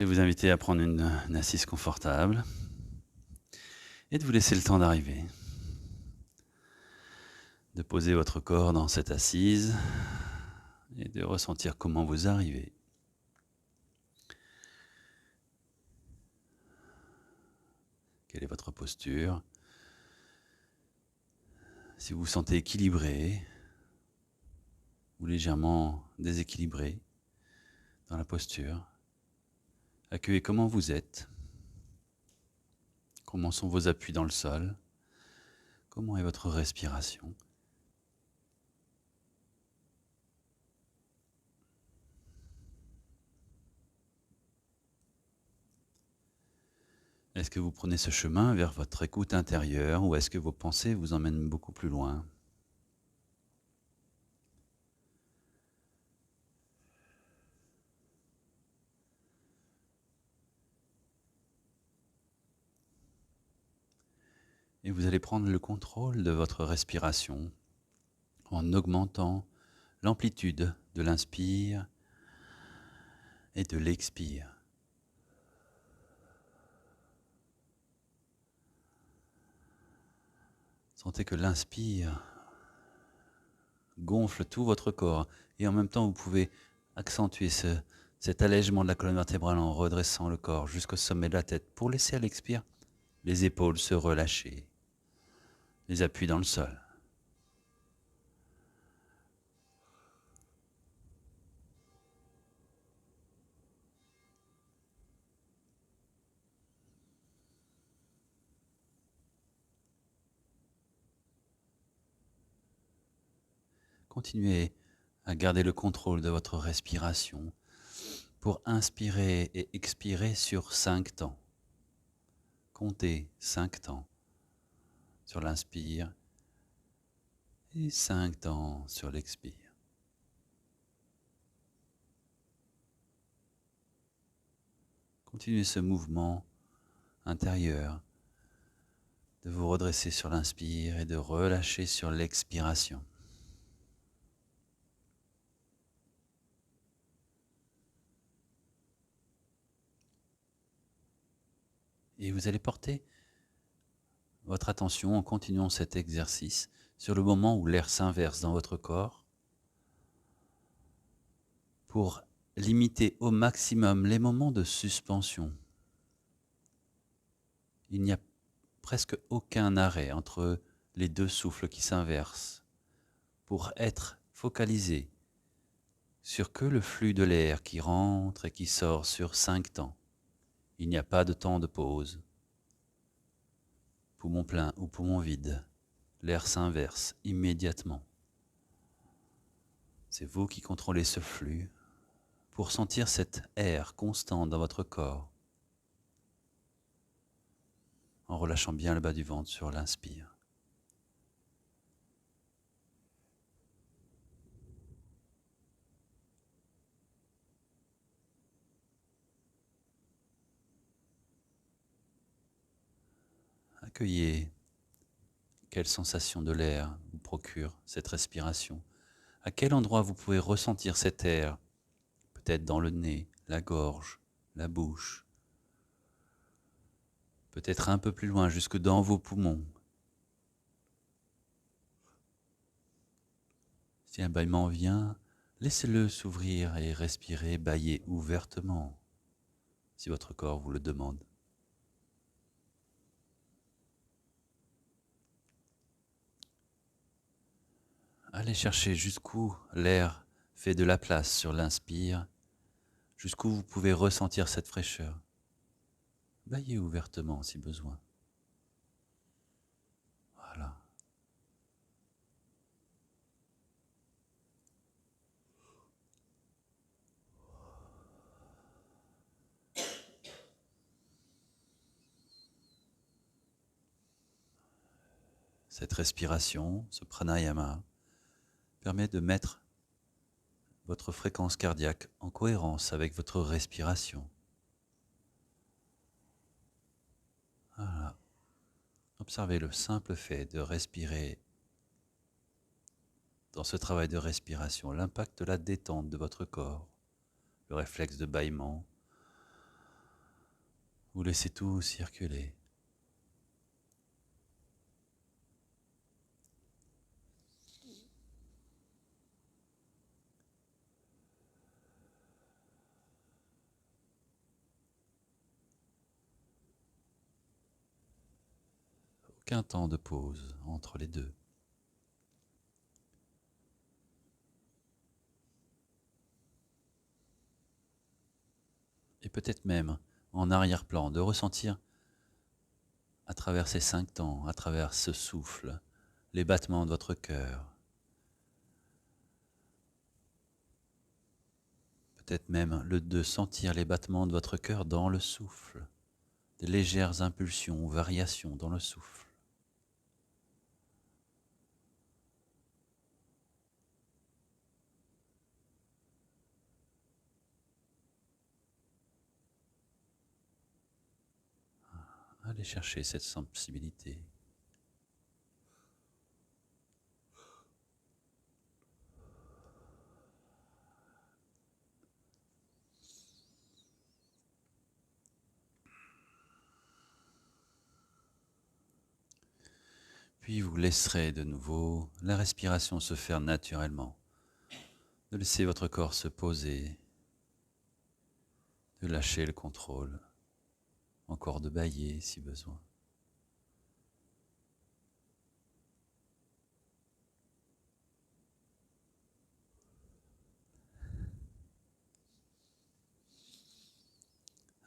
Je vais vous inviter à prendre une assise confortable et de vous laisser le temps d'arriver. De poser votre corps dans cette assise et de ressentir comment vous arrivez. Quelle est votre posture? Si vous vous sentez équilibré ou légèrement déséquilibré dans la posture, accueillez comment vous êtes. Comment sont vos appuis dans le sol? Comment est votre respiration? Est-ce que vous prenez ce chemin vers votre écoute intérieure ou est-ce que vos pensées vous emmènent beaucoup plus loin? Et vous allez prendre le contrôle de votre respiration en augmentant l'amplitude de l'inspire et de l'expire. Sentez que l'inspire gonfle tout votre corps et en même temps vous pouvez accentuer cet allègement de la colonne vertébrale en redressant le corps jusqu'au sommet de la tête pour laisser à l'expire les épaules se relâcher, les appuis dans le sol. Continuez à garder le contrôle de votre respiration pour inspirer et expirer sur 5 temps. Comptez 5 temps sur l'inspire et 5 temps sur l'expire. Continuez ce mouvement intérieur de vous redresser sur l'inspire et de relâcher sur l'expiration. Et vous allez porter votre attention en continuant cet exercice sur le moment où l'air s'inverse dans votre corps pour limiter au maximum les moments de suspension. Il n'y a presque aucun arrêt entre les deux souffles qui s'inversent pour être focalisé sur que le flux de l'air qui rentre et qui sort sur 5 temps. Il n'y a pas de temps de pause. Poumon plein ou poumon vide, l'air s'inverse immédiatement. C'est vous qui contrôlez ce flux pour sentir cet air constant dans votre corps en relâchant bien le bas du ventre sur l'inspire. Accueillez quelle sensation de l'air vous procure cette respiration. À quel endroit vous pouvez ressentir cet air, peut-être dans le nez, la gorge, la bouche, peut-être un peu plus loin jusque dans vos poumons. Si un bâillement vient, laissez-le s'ouvrir et respirer, bâiller ouvertement, si votre corps vous le demande. Allez chercher jusqu'où l'air fait de la place sur l'inspire, jusqu'où vous pouvez ressentir cette fraîcheur. Bâillez ouvertement si besoin. Voilà. Cette respiration, ce pranayama, permet de mettre votre fréquence cardiaque en cohérence avec votre respiration. Voilà. Observez le simple fait de respirer dans ce travail de respiration, l'impact de la détente de votre corps, le réflexe de bâillement, Vous laissez tout circuler. Aucun temps de pause entre les deux. Et peut-être même en arrière-plan, de ressentir à travers ces 5 temps, à travers ce souffle, les battements de votre cœur. Peut-être même de sentir les battements de votre cœur dans le souffle, des légères impulsions ou variations dans le souffle. Allez chercher cette sensibilité. Puis vous laisserez de nouveau la respiration se faire naturellement, de laisser votre corps se poser, de lâcher le contrôle, encore de bâiller si besoin.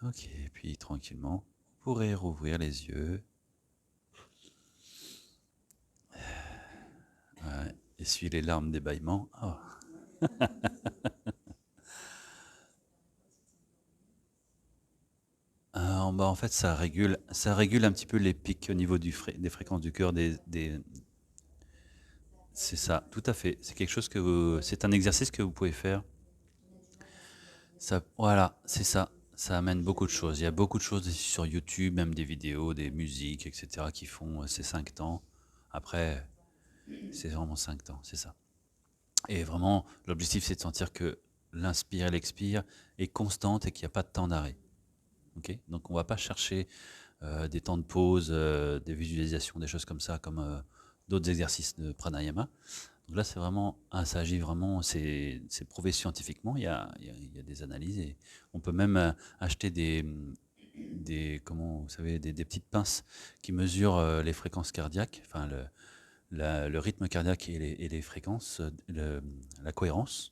Ok, puis tranquillement, vous pourrez rouvrir les yeux. Ouais, essuyez les larmes d'ébaillement. Oh. En fait, ça régule un petit peu les pics au niveau des fréquences du cœur. C'est ça, tout à fait. C'est quelque chose c'est un exercice que vous pouvez faire. Ça, voilà, c'est ça. Ça amène beaucoup de choses. Il y a beaucoup de choses sur YouTube, même des vidéos, des musiques, etc., qui font ces 5 temps. Après, c'est vraiment 5 temps, c'est ça. Et vraiment, l'objectif, c'est de sentir que l'inspire et l'expire est constante et qu'il n'y a pas de temps d'arrêt. Okay, donc, on ne va pas chercher des temps de pause, des visualisations, des choses comme ça, comme d'autres exercices de pranayama. Donc là, c'est vraiment, ça agit vraiment, c'est prouvé scientifiquement, il y a des analyses et on peut même acheter comment, vous savez, des petites pinces qui mesurent les fréquences cardiaques, enfin le rythme cardiaque et les fréquences, la cohérence.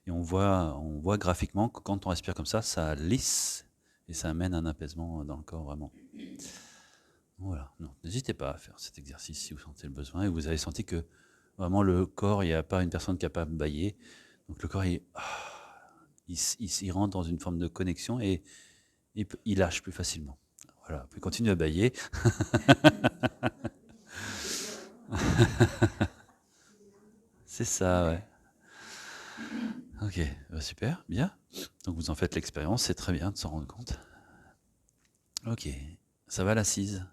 Et on voit graphiquement que quand on respire comme ça lisse et ça amène un apaisement dans le corps vraiment. Voilà, non, n'hésitez pas à faire cet exercice si vous sentez le besoin et vous avez senti que vraiment le corps, il n'y a pas une personne capable de bailler. Donc le corps, il rentre dans une forme de connexion et il lâche plus facilement. Voilà, vous pouvez continuer à bailler. C'est ça, ouais. Ok, bah super, bien. Donc vous en faites l'expérience, c'est très bien de s'en rendre compte. Ok, ça va l'assise.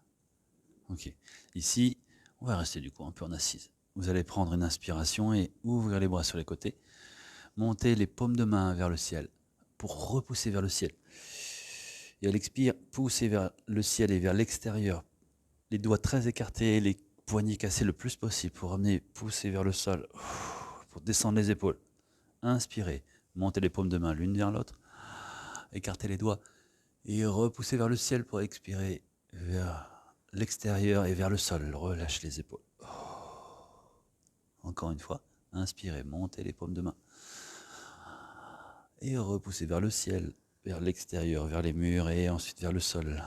Ok, ici, on va rester du coup un peu en assise. Vous allez prendre une inspiration et ouvrir les bras sur les côtés. Montez les paumes de main vers le ciel pour repousser vers le ciel. Et à l'expire, poussez vers le ciel et vers l'extérieur. Les doigts très écartés, les poignets cassés le plus possible pour amener, pousser vers le sol, pour descendre les épaules. Inspirez, montez les paumes de main l'une vers l'autre, écartez les doigts et repoussez vers le ciel pour expirer vers l'extérieur et vers le sol. Relâchez les épaules. Encore une fois, inspirez, montez les paumes de main et repoussez vers le ciel, vers l'extérieur, vers les murs et ensuite vers le sol.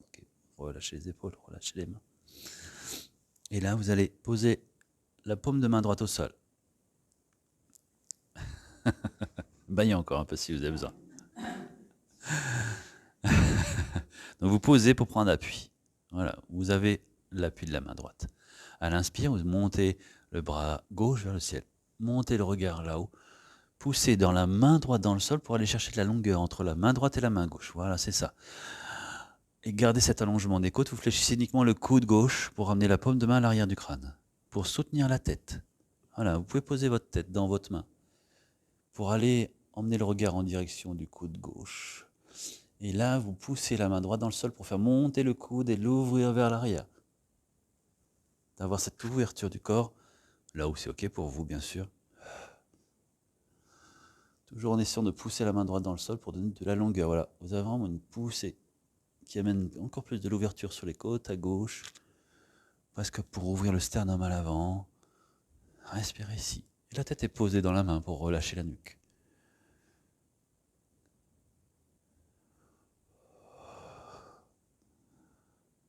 Okay. Relâchez les épaules, relâchez les mains. Et là, vous allez poser la paume de main droite au sol. Baillez encore un peu si vous avez besoin. Donc vous posez pour prendre appui. Voilà, vous avez l'appui de la main droite. À l'inspire, vous montez le bras gauche vers le ciel. Montez le regard là-haut. Poussez dans la main droite dans le sol pour aller chercher de la longueur entre la main droite et la main gauche. Voilà, c'est ça. Et gardez cet allongement des côtes. Vous fléchissez uniquement le coude gauche pour ramener la paume de main à l'arrière du crâne. Pour soutenir la tête. Voilà, vous pouvez poser votre tête dans votre main. Pour aller emmener le regard en direction du coude gauche. Et là, vous poussez la main droite dans le sol pour faire monter le coude et l'ouvrir vers l'arrière. D'avoir cette ouverture du corps, là où c'est OK pour vous, bien sûr. Toujours en essayant de pousser la main droite dans le sol pour donner de la longueur. Voilà, vous avez vraiment une poussée qui amène encore plus de l'ouverture sur les côtes à gauche, presque pour ouvrir le sternum à l'avant. Respirez ici. Et la tête est posée dans la main pour relâcher la nuque.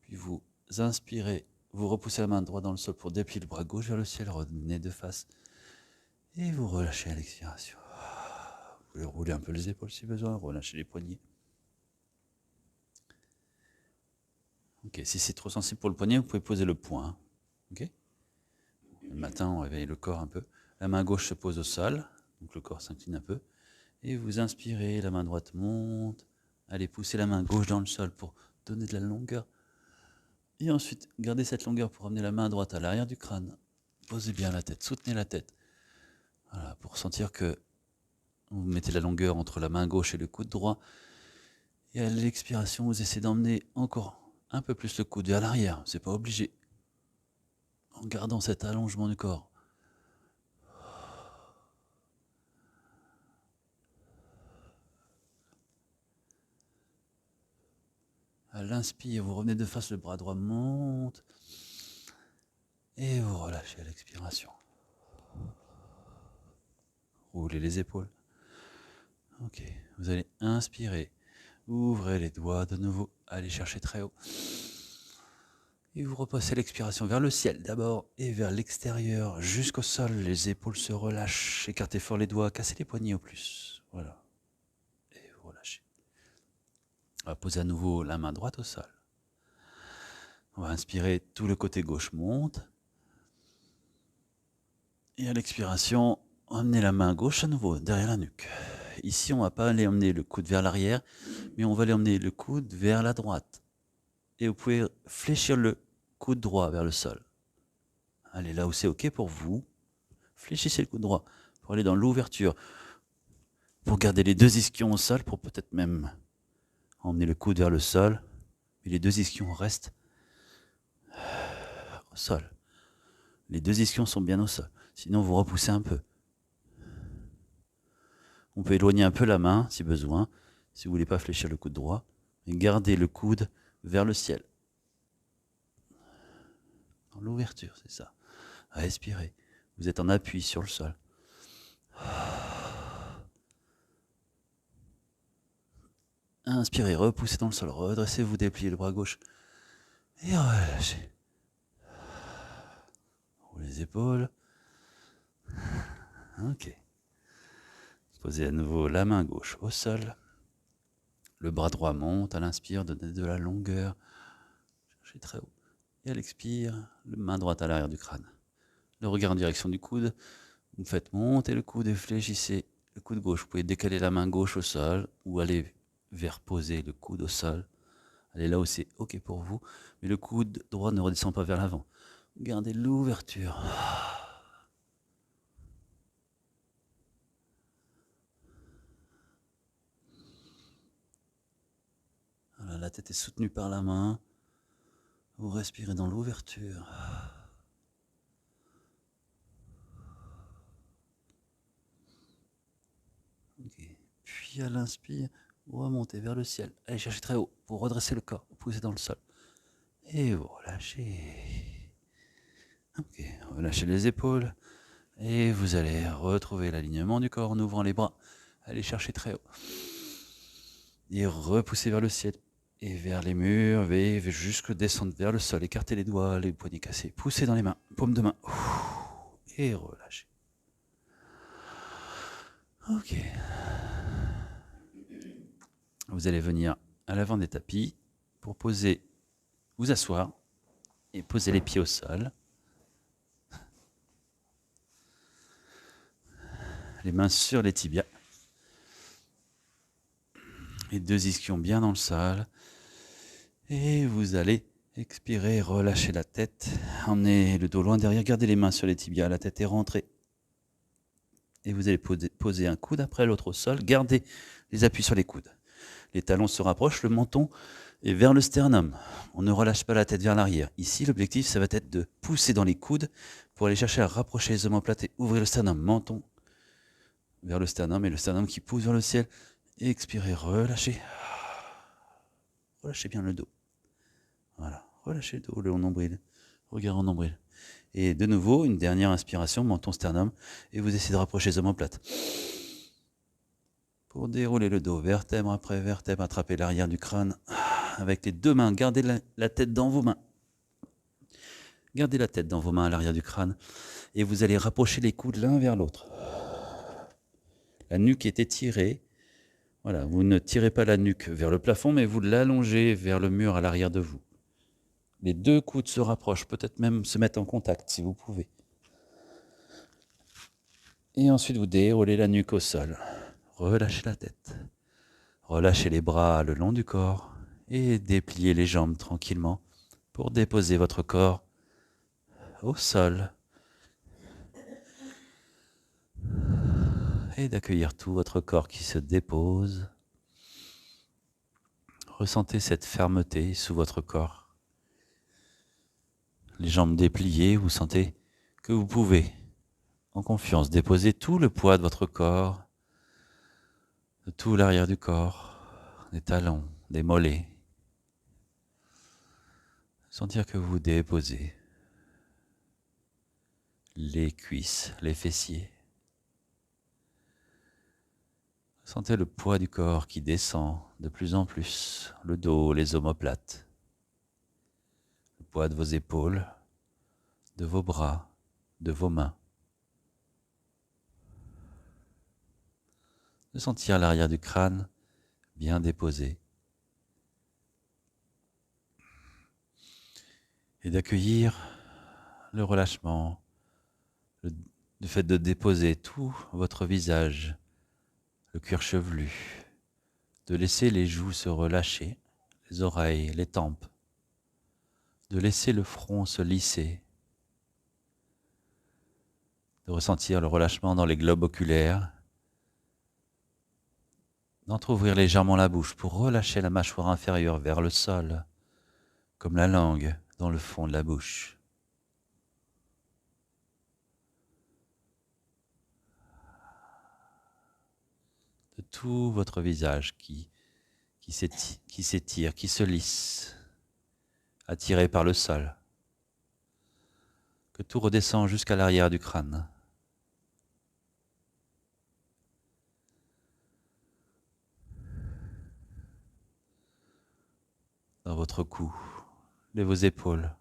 Puis vous inspirez, vous repoussez la main droite dans le sol pour déplier le bras gauche vers le ciel, revenez de face. Et vous relâchez à l'expiration. Vous pouvez rouler un peu les épaules si besoin, relâchez les poignets. Ok, si c'est trop sensible pour le poignet, vous pouvez poser le poing. Ok. Le matin, on réveille le corps un peu. La main gauche se pose au sol, donc le corps s'incline un peu. Et vous inspirez, la main droite monte. Allez, poussez la main gauche dans le sol pour donner de la longueur. Et ensuite, gardez cette longueur pour amener la main droite à l'arrière du crâne. Posez bien la tête, soutenez la tête. Voilà, pour sentir que vous mettez la longueur entre la main gauche et le coude droit. Et à l'expiration, vous essayez d'emmener encore un peu plus le coude vers l'arrière. C'est pas obligé. En gardant cet allongement du corps. À l'inspire, vous revenez de face, le bras droit monte. Et vous relâchez à l'expiration. Roulez les épaules. Ok, vous allez inspirer. Ouvrez les doigts de nouveau. Allez chercher très haut. Et vous repassez l'expiration vers le ciel d'abord et vers l'extérieur jusqu'au sol. Les épaules se relâchent. Écartez fort les doigts. Cassez les poignets au plus. Voilà. Et vous relâchez. On va poser à nouveau la main droite au sol. On va inspirer, tout le côté gauche monte. Et à l'expiration, emmenez la main gauche à nouveau derrière la nuque. Ici, on ne va pas aller emmener le coude vers l'arrière, mais on va aller emmener le coude vers la droite. Et vous pouvez fléchir le coude droit vers le sol. Allez là où c'est OK pour vous. Fléchissez le coude droit pour aller dans l'ouverture. Pour garder les deux ischions au sol, pour peut-être même emmener le coude vers le sol. Mais les deux ischions restent au sol. Les deux ischions sont bien au sol. Sinon, vous repoussez un peu. On peut éloigner un peu la main, si besoin, si vous ne voulez pas fléchir le coude droit. Mais gardez le coude vers le ciel. Dans l'ouverture, c'est ça. Respirez. Vous êtes en appui sur le sol. Inspirez, repoussez dans le sol. Redressez-vous, dépliez le bras gauche. Et relâchez. Roulez les épaules. Ok. Posez à nouveau la main gauche au sol. Le bras droit monte à l'inspire, donnez de la longueur. Cherchez très haut. Et à l'expire, la main droite à l'arrière du crâne. Le regard en direction du coude. Vous faites monter le coude et fléchissez le coude gauche. Vous pouvez décaler la main gauche au sol ou aller vers poser le coude au sol. Allez là où c'est OK pour vous. Mais le coude droit ne redescend pas vers l'avant. Gardez l'ouverture. Voilà, la tête est soutenue par la main. Vous respirez dans l'ouverture. Okay. Puis à l'inspire, vous remontez vers le ciel. Allez chercher très haut pour redresser le corps. Poussez dans le sol. Et vous relâchez. Ok, relâchez les épaules. Et vous allez retrouver l'alignement du corps en ouvrant les bras. Allez chercher très haut. Et repoussez vers le ciel. Et vers les murs. Et jusque descendre vers le sol. Écartez les doigts, les poignets cassés. Poussez dans les mains. Paume de main. Et relâchez. Ok. Vous allez venir à l'avant des tapis pour poser, vous asseoir et poser les pieds au sol. Les mains sur les tibias. Les deux ischions bien dans le sol. Et vous allez expirer, relâcher la tête. Emmenez le dos loin derrière. Gardez les mains sur les tibias. La tête est rentrée. Et vous allez poser un coude après l'autre au sol. Gardez les appuis sur les coudes. Les talons se rapprochent, le menton est vers le sternum. On ne relâche pas la tête vers l'arrière. Ici, l'objectif, ça va être de pousser dans les coudes pour aller chercher à rapprocher les omoplates et ouvrir le sternum. Menton vers le sternum et le sternum qui pousse vers le ciel. Expirez, relâchez. Relâchez bien le dos. Voilà, relâchez le dos, le nombril. Regard en nombril. Et de nouveau, une dernière inspiration, menton, sternum. Et vous essayez de rapprocher les omoplates. Pour dérouler le dos, vertèbre après vertèbre, attrapez l'arrière du crâne. Avec les deux mains, gardez la tête dans vos mains. Gardez la tête dans vos mains à l'arrière du crâne. Et vous allez rapprocher les coudes l'un vers l'autre. La nuque est étirée. Voilà, vous ne tirez pas la nuque vers le plafond, mais vous l'allongez vers le mur à l'arrière de vous. Les deux coudes se rapprochent, peut-être même se mettre en contact si vous pouvez. Et ensuite, vous déroulez la nuque au sol. Relâchez la tête. Relâchez les bras le long du corps et dépliez les jambes tranquillement pour déposer votre corps au sol et d'accueillir tout votre corps qui se dépose. Ressentez cette fermeté sous votre corps. Les jambes dépliées, vous sentez que vous pouvez, en confiance, déposer tout le poids de votre corps, de tout l'arrière du corps, des talons, des mollets. Sentir que vous déposez les cuisses, les fessiers. Sentez le poids du corps qui descend de plus en plus, le dos, les omoplates, le poids de vos épaules, de vos bras, de vos mains. De sentir l'arrière du crâne bien déposé. Et d'accueillir le relâchement, le fait de déposer tout votre visage, le cuir chevelu, de laisser les joues se relâcher, les oreilles, les tempes, de laisser le front se lisser, de ressentir le relâchement dans les globes oculaires, d'entrouvrir légèrement la bouche pour relâcher la mâchoire inférieure vers le sol, comme la langue dans le fond de la bouche. De tout votre visage qui s'étire, qui se lisse, attiré par le sol. Que tout redescend jusqu'à l'arrière du crâne. Dans votre cou, de vos épaules.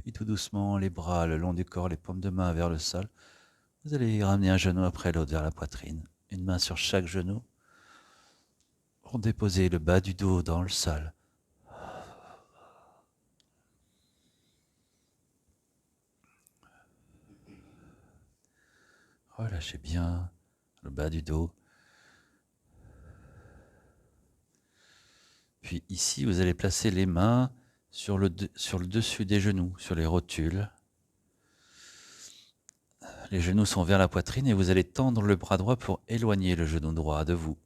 Puis tout doucement, les bras le long du corps, les paumes de main vers le sol. Vous allez ramener un genou après l'autre vers la poitrine. Une main sur chaque genou. Pour déposer le bas du dos dans le sol. Relâchez bien le bas du dos. Puis ici, vous allez placer les mains sur le dessus des genoux, sur les rotules. Les genoux sont vers la poitrine et vous allez tendre le bras droit pour éloigner le genou droit de vous.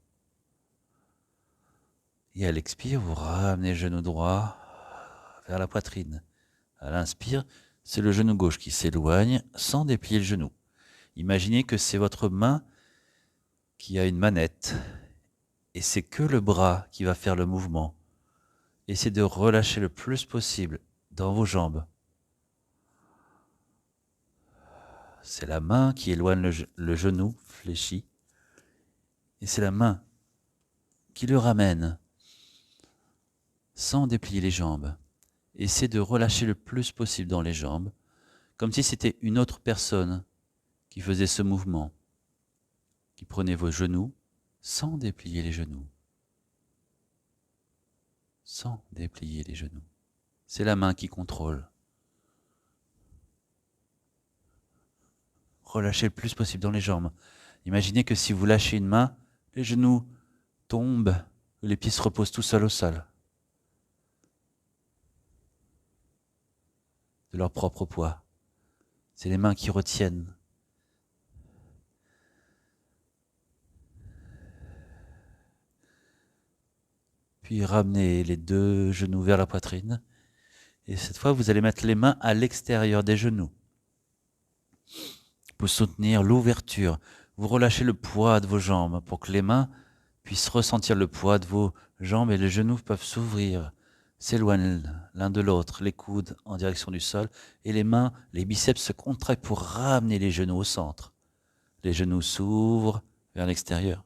Et à l'expire, vous ramenez le genou droit vers la poitrine. À l'inspire, c'est le genou gauche qui s'éloigne sans déplier le genou. Imaginez que c'est votre main qui a une manette et c'est que le bras qui va faire le mouvement. Essayez de relâcher le plus possible dans vos jambes. C'est la main qui éloigne le genou fléchi et c'est la main qui le ramène sans déplier les jambes. Essayez de relâcher le plus possible dans les jambes, comme si c'était une autre personne qui faisait ce mouvement, qui prenait vos genoux sans déplier les genoux. Sans déplier les genoux. C'est la main qui contrôle. Relâchez le plus possible dans les jambes. Imaginez que si vous lâchez une main, les genoux tombent, les pieds se reposent tout seuls au sol. De leur propre poids. C'est les mains qui retiennent. Puis ramenez les deux genoux vers la poitrine. Et cette fois, vous allez mettre les mains à l'extérieur des genoux pour soutenir l'ouverture. Vous relâchez le poids de vos jambes pour que les mains puissent ressentir le poids de vos jambes et les genoux peuvent s'ouvrir, s'éloignent l'un de l'autre, les coudes en direction du sol et les mains, les biceps se contractent pour ramener les genoux au centre. Les genoux s'ouvrent vers l'extérieur.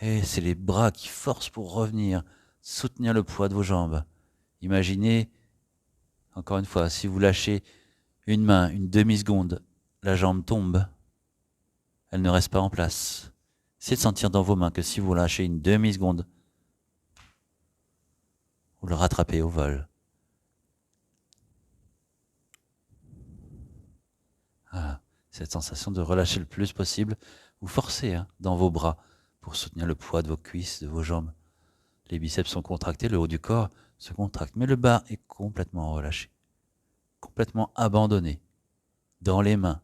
Et c'est les bras qui forcent pour revenir, soutenir le poids de vos jambes. Imaginez, encore une fois, si vous lâchez une main, une demi-seconde, la jambe tombe, elle ne reste pas en place. C'est de sentir dans vos mains que si vous lâchez une demi-seconde, vous le rattrapez au vol. Voilà, cette sensation de relâcher le plus possible, vous forcez dans vos bras pour soutenir le poids de vos cuisses, de vos jambes. Les biceps sont contractés, le haut du corps se contracte, mais le bas est complètement relâché, complètement abandonné dans les mains.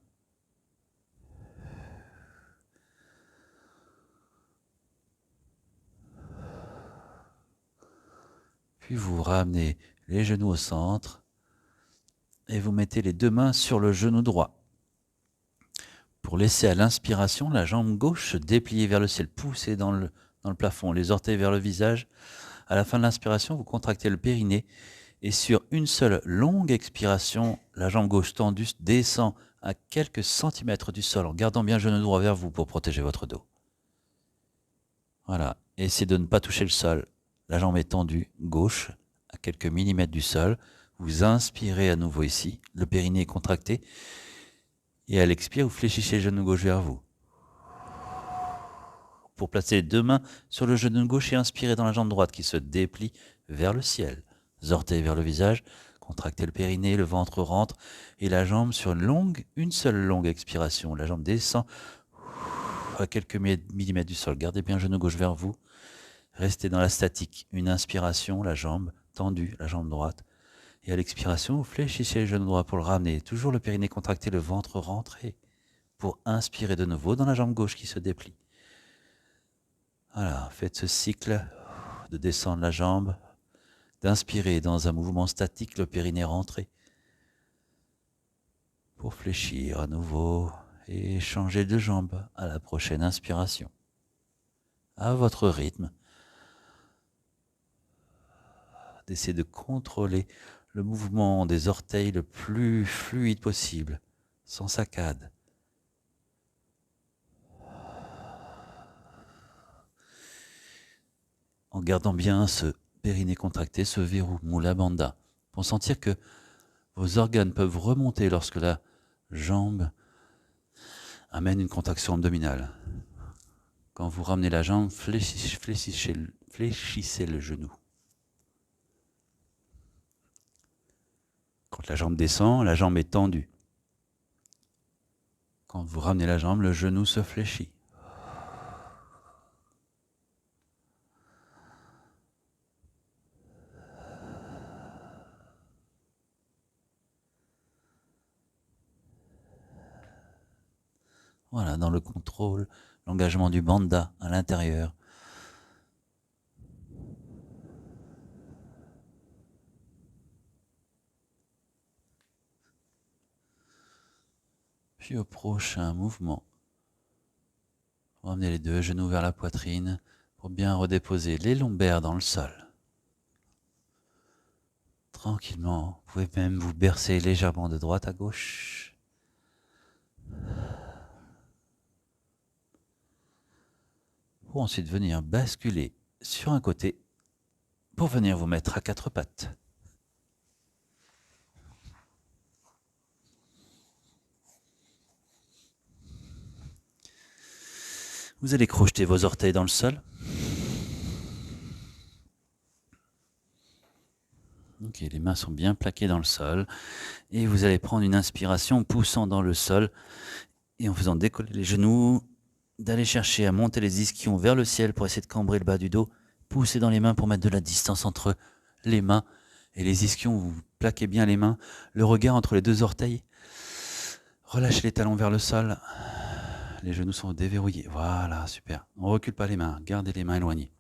Puis vous ramenez les genoux au centre et vous mettez les deux mains sur le genou droit. Pour laisser à l'inspiration la jambe gauche se déplier vers le ciel, pousser dans le plafond, les orteils vers le visage. À la fin de l'inspiration, vous contractez le périnée et sur une seule longue expiration, la jambe gauche tendue descend à quelques centimètres du sol en gardant bien le genou droit vers vous pour protéger votre dos. Voilà, essayez de ne pas toucher le sol. La jambe est tendue, gauche, à quelques millimètres du sol. Vous inspirez à nouveau ici, le périnée est contracté. Et à l'expire, vous fléchissez le genou gauche vers vous. Pour placer les deux mains sur le genou gauche et inspirer dans la jambe droite qui se déplie vers le ciel. Les orteils vers le visage, contractez le périnée, le ventre rentre et la jambe sur une seule longue expiration. La jambe descend à quelques millimètres du sol. Gardez bien le genou gauche vers vous. Restez dans la statique. Une inspiration, la jambe tendue, la jambe droite. Et à l'expiration, vous fléchissez le genou droit pour le ramener. Toujours le périnée contracté, le ventre rentré. Pour inspirer de nouveau dans la jambe gauche qui se déplie. Voilà, faites ce cycle de descendre la jambe, d'inspirer dans un mouvement statique, le périnée rentré. Pour fléchir à nouveau et changer de jambe à la prochaine inspiration. À votre rythme. D'essayer de contrôler le mouvement des orteils le plus fluide possible, sans saccade. En gardant bien ce périnée contracté, ce verrou Mula Bandha, pour sentir que vos organes peuvent remonter lorsque la jambe amène une contraction abdominale. Quand vous ramenez la jambe, fléchissez le genou. Quand la jambe descend, la jambe est tendue. Quand vous ramenez la jambe, le genou se fléchit. Voilà, dans le contrôle, l'engagement du bandha à l'intérieur. Puis au prochain mouvement, ramenez les deux genoux vers la poitrine pour bien redéposer les lombaires dans le sol. Tranquillement, vous pouvez même vous bercer légèrement de droite à gauche. Pour ensuite venir basculer sur un côté pour venir vous mettre à quatre pattes. Vous allez crocheter vos orteils dans le sol. Ok, les mains sont bien plaquées dans le sol. Et vous allez prendre une inspiration poussant dans le sol et en faisant décoller les genoux, d'aller chercher à monter les ischions vers le ciel pour essayer de cambrer le bas du dos. Poussez dans les mains pour mettre de la distance entre les mains et les ischions. Vous plaquez bien les mains, le regard entre les 2 orteils. Relâchez les talons vers le sol. Les genoux sont déverrouillés. Voilà, super. On ne recule pas les mains. Gardez les mains éloignées.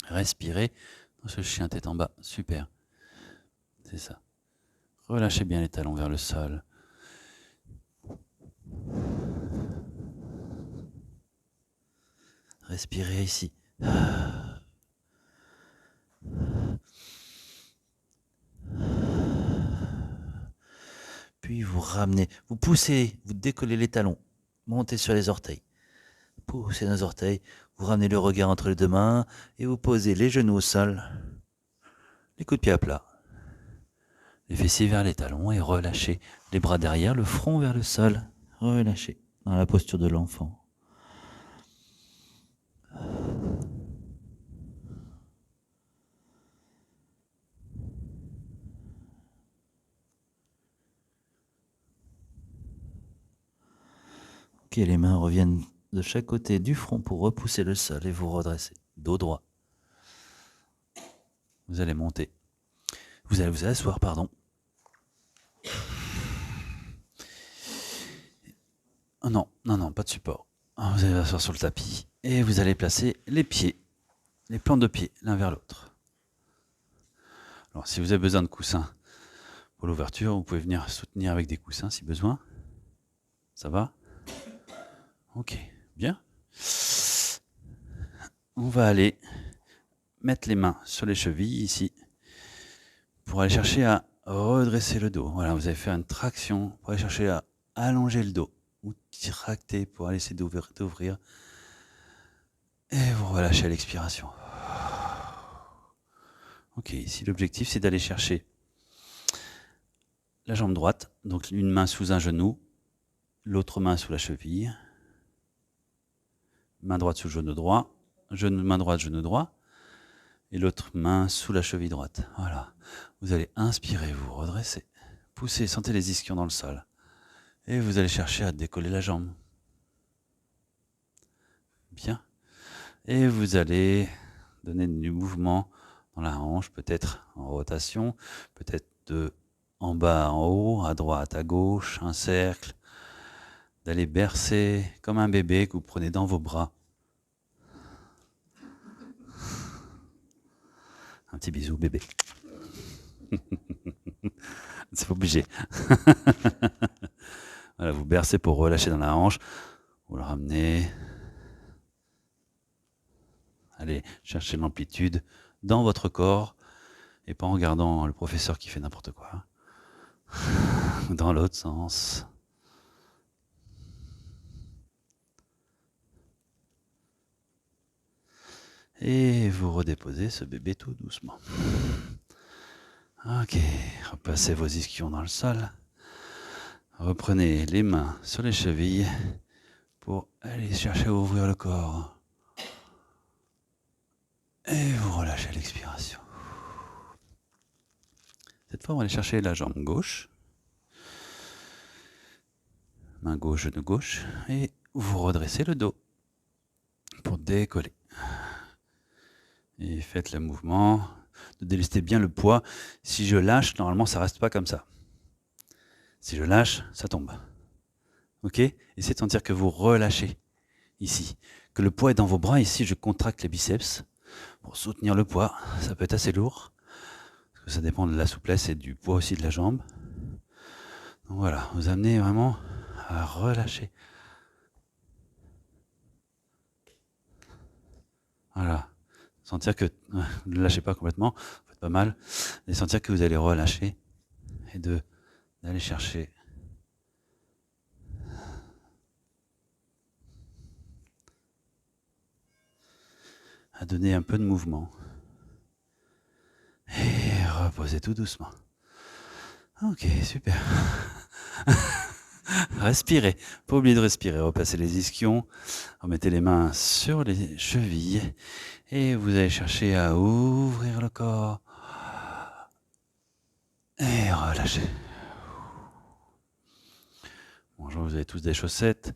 Respirez. Ce chien tête en bas. Super. C'est ça. Relâchez bien les talons vers le sol. Respirez ici. Puis vous ramenez, vous poussez, vous décollez les talons. Montez sur les orteils. Poussez nos orteils. Vous ramenez le regard entre les 2 mains et vous posez les genoux au sol. Les coudes de pied à plat. Les fessiers vers les talons et relâchez. Les bras derrière, le front vers le sol. Relâchez dans la posture de l'enfant. Ok, les mains reviennent de chaque côté du front pour repousser le sol et vous redresser. Dos droit. Vous allez monter. Vous allez vous asseoir, pardon. Oh non, pas de support. Vous allez vous asseoir sur le tapis et vous allez placer les pieds, les plantes de pied l'un vers l'autre. Alors, si vous avez besoin de coussins pour l'ouverture, vous pouvez venir soutenir avec des coussins si besoin. Ça va ? Ok, bien. On va aller mettre les mains sur les chevilles ici pour aller chercher à redresser le dos. Voilà, vous allez faire une traction pour aller chercher à allonger le dos ou tracter pour aller essayer d'ouvrir. Et vous relâchez à l'expiration. Ok, ici l'objectif c'est d'aller chercher la jambe droite, donc une main sous un genou, l'autre main sous la cheville, main droite sous le genou droit, main droite, genou droit, et l'autre main sous la cheville droite. Voilà. Vous allez inspirer, vous redresser, pousser, sentez les ischions dans le sol. Et vous allez chercher à décoller la jambe. Bien. Et vous allez donner du mouvement dans la hanche, peut-être en rotation, peut-être de en bas en haut, à droite, à gauche, un cercle. D'aller bercer comme un bébé que vous prenez dans vos bras. Un petit bisou bébé. C'est obligé. Voilà, vous bercez pour relâcher dans la hanche. Vous le ramenez. Allez chercher l'amplitude dans votre corps et pas en regardant le professeur qui fait n'importe quoi. Dans l'autre sens. Et vous redéposez ce bébé tout doucement. Ok, repassez vos ischions dans le sol. Reprenez les mains sur les chevilles pour aller chercher à ouvrir le corps. Et vous relâchez à l'expiration. Cette fois, on va aller chercher la jambe gauche. Main gauche, genou gauche. Et vous redressez le dos pour décoller. Et faites le mouvement de délester bien le poids. Si je lâche, normalement, ça ne reste pas comme ça. Si je lâche, ça tombe. Ok ? Essayez de sentir que vous relâchez ici. Que le poids est dans vos bras. Ici, je contracte les biceps pour soutenir le poids. Ça peut être assez lourd. Parce que ça dépend de la souplesse et du poids aussi de la jambe. Donc voilà, vous amenez vraiment à relâcher. Voilà. Sentir que, ne lâchez pas complètement, vous faites pas mal. Et sentir que vous allez relâcher et d'aller chercher à donner un peu de mouvement. Et reposez tout doucement. Ok, super. Respirez. Pas oublier de respirer. Repassez les ischions. Remettez les mains sur les chevilles. Et vous allez chercher à ouvrir le corps. Et relâchez. Bonjour, vous avez tous des chaussettes.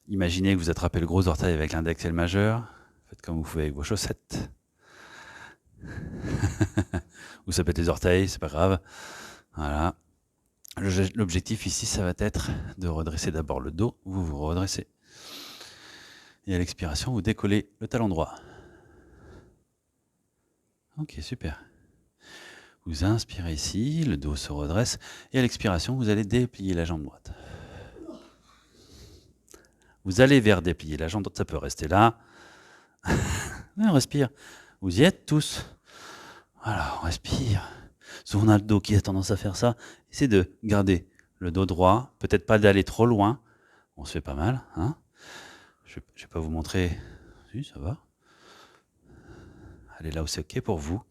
Imaginez que vous attrapez le gros orteil avec l'index et le majeur. Faites comme vous faites avec vos chaussettes. ou ça peut être les orteils, c'est pas grave. Voilà. L'objectif ici, ça va être de redresser d'abord le dos, vous vous redressez. Et à l'expiration, vous décollez le talon droit. Ok, super. Vous inspirez ici, le dos se redresse, et à l'expiration, vous allez déplier la jambe droite. Vous allez vers déplier la jambe droite, ça peut rester là. On respire. Vous y êtes tous. Voilà, on respire. Souvent on a le dos qui a tendance à faire ça. Essayez de garder le dos droit, peut-être pas d'aller trop loin. On se fait pas mal. Hein, je ne vais pas vous montrer. Si, ça va. Allez là où c'est OK pour vous.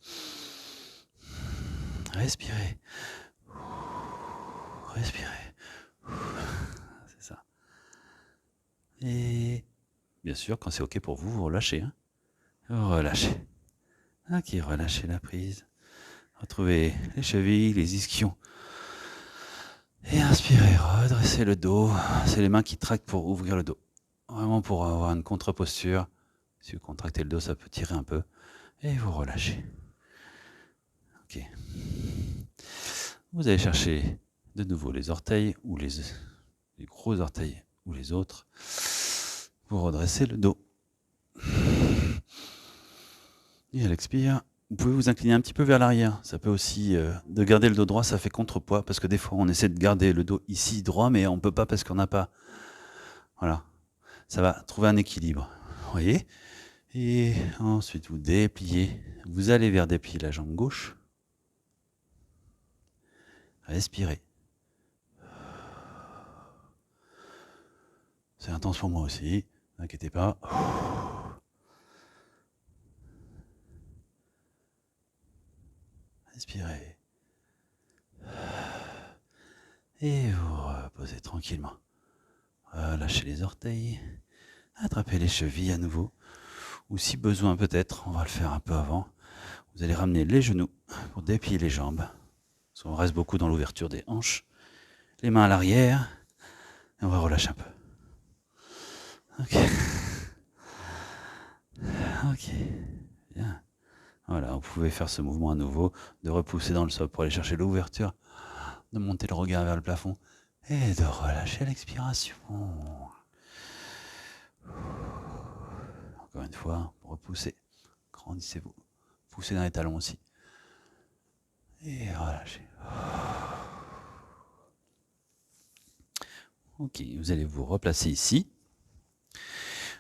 Respirez. Respirez. C'est ça. Et bien sûr, quand c'est OK pour vous, vous relâchez. Hein. Vous relâchez. Ok, relâchez la prise. Retrouvez les chevilles, les ischions. Et inspirez, redressez le dos. C'est les mains qui traquent pour ouvrir le dos. Vraiment pour avoir une contre-posture. Si vous contractez le dos, ça peut tirer un peu. Et vous relâchez. Ok. Vous allez chercher de nouveau les orteils ou les gros orteils ou les autres. Vous redressez le dos. Et à l'expire, vous pouvez vous incliner un petit peu vers l'arrière. Ça peut aussi, de garder le dos droit, ça fait contrepoids. Parce que des fois, on essaie de garder le dos ici droit, mais on ne peut pas parce qu'on n'a pas... Voilà. Ça va trouver un équilibre. Vous voyez ? Et ensuite, vous dépliez. Vous allez vers déplier la jambe gauche. Respirez. C'est intense pour moi aussi. Ne vous inquiétez pas. Respirez. Et vous reposez tranquillement. Lâchez les orteils. Attrapez les chevilles à nouveau. Ou si besoin peut-être, on va le faire un peu avant. Vous allez ramener les genoux pour déplier les jambes. Parce qu'on reste beaucoup dans l'ouverture des hanches. Les mains à l'arrière. Et on va relâcher un peu. Ok. Ok. Bien. Voilà, vous pouvez faire ce mouvement à nouveau, de repousser dans le sol pour aller chercher l'ouverture, de monter le regard vers le plafond et de relâcher l'expiration. Encore une fois, repoussez, grandissez-vous, poussez dans les talons aussi. Et relâchez. Ok, vous allez vous replacer ici.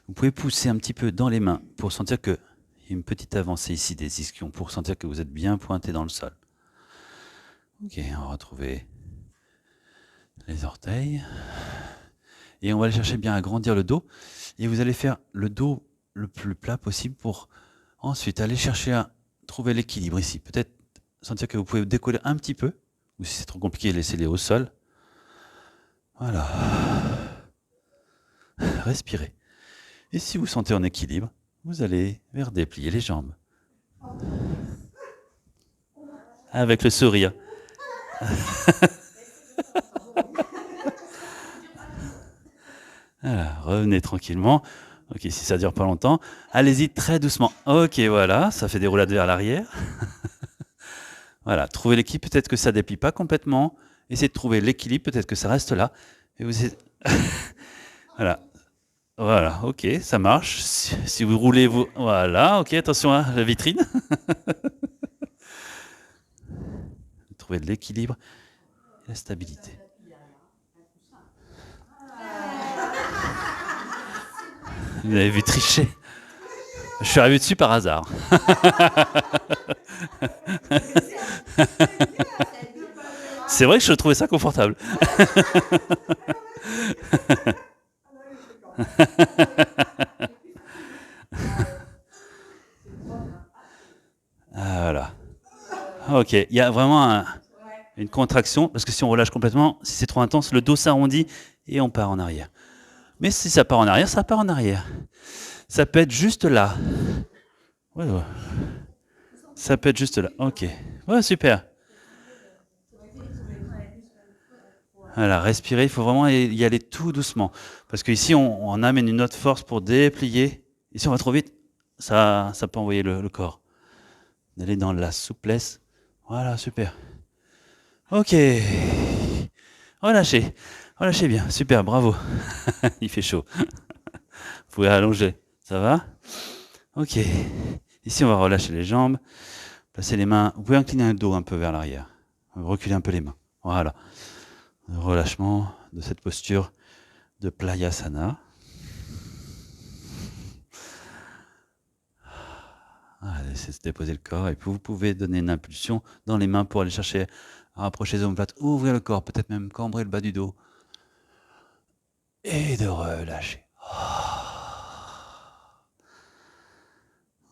Vous pouvez pousser un petit peu dans les mains pour sentir que il y a une petite avancée ici des ischions, pour sentir que vous êtes bien pointé dans le sol. Ok, on va retrouver les orteils. Et on va aller chercher bien à agrandir le dos. Et vous allez faire le dos le plus plat possible pour ensuite aller chercher à trouver l'équilibre ici. Peut-être sentir que vous pouvez décoller un petit peu. Ou si c'est trop compliqué, laissez-les au sol. Voilà. Respirez. Et si vous sentez en équilibre, vous allez vers déplier les jambes. Avec le sourire. Voilà, revenez tranquillement. Ok, si ça dure pas longtemps, allez-y très doucement. Ok, voilà, ça fait des roulades vers l'arrière. Voilà, trouvez l'équilibre, peut-être que ça ne déplie pas complètement. Essayez de trouver l'équilibre, peut-être que ça reste là. Et vous voilà. Voilà, ok, ça marche. Si vous roulez, vous... Voilà, ok, attention à la vitrine. Trouvez de l'équilibre et la stabilité. Vous avez vu tricher. Je suis arrivé dessus par hasard. C'est vrai que je trouvais ça confortable. Ah, voilà. Ok, il y a vraiment une contraction, parce que si on relâche complètement, si c'est trop intense, le dos s'arrondit et on part en arrière. Mais si ça part en arrière, ça part en arrière. Ça peut être juste là. Ouais. Ça peut être juste là. Ok. Ouais, super. Voilà, respirez. Il faut vraiment y aller tout doucement. Parce qu'ici, on amène une autre force pour déplier. Et si on va trop vite, ça peut envoyer le corps. D'aller dans la souplesse Voilà, super. Ok. Relâchez. Relâchez bien. Super, bravo. Il fait chaud. Vous pouvez allonger. Ça va? Ok. Ici, on va relâcher les jambes. Placez les mains. Vous pouvez incliner le dos un peu vers l'arrière. Reculez un peu les mains. Voilà. Relâchement de cette posture de Playasana. Laissez se déposer le corps. Et puis, vous pouvez donner une impulsion dans les mains pour aller chercher à rapprocher les omoplates. Ouvrir le corps. Peut-être même cambrer le bas du dos. Et de relâcher.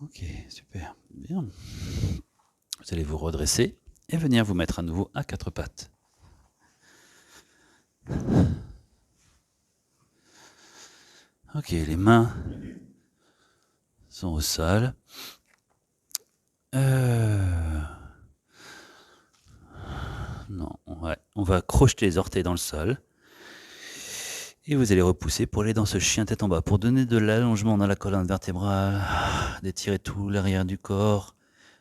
Ok, super. Bien. Vous allez vous redresser et venir vous mettre à nouveau à quatre pattes. Ok, les mains sont au sol. Non, ouais. On va crocheter les orteils dans le sol. Et vous allez repousser pour aller dans ce chien tête en bas. Pour donner de l'allongement dans la colonne vertébrale, d'étirer tout l'arrière du corps,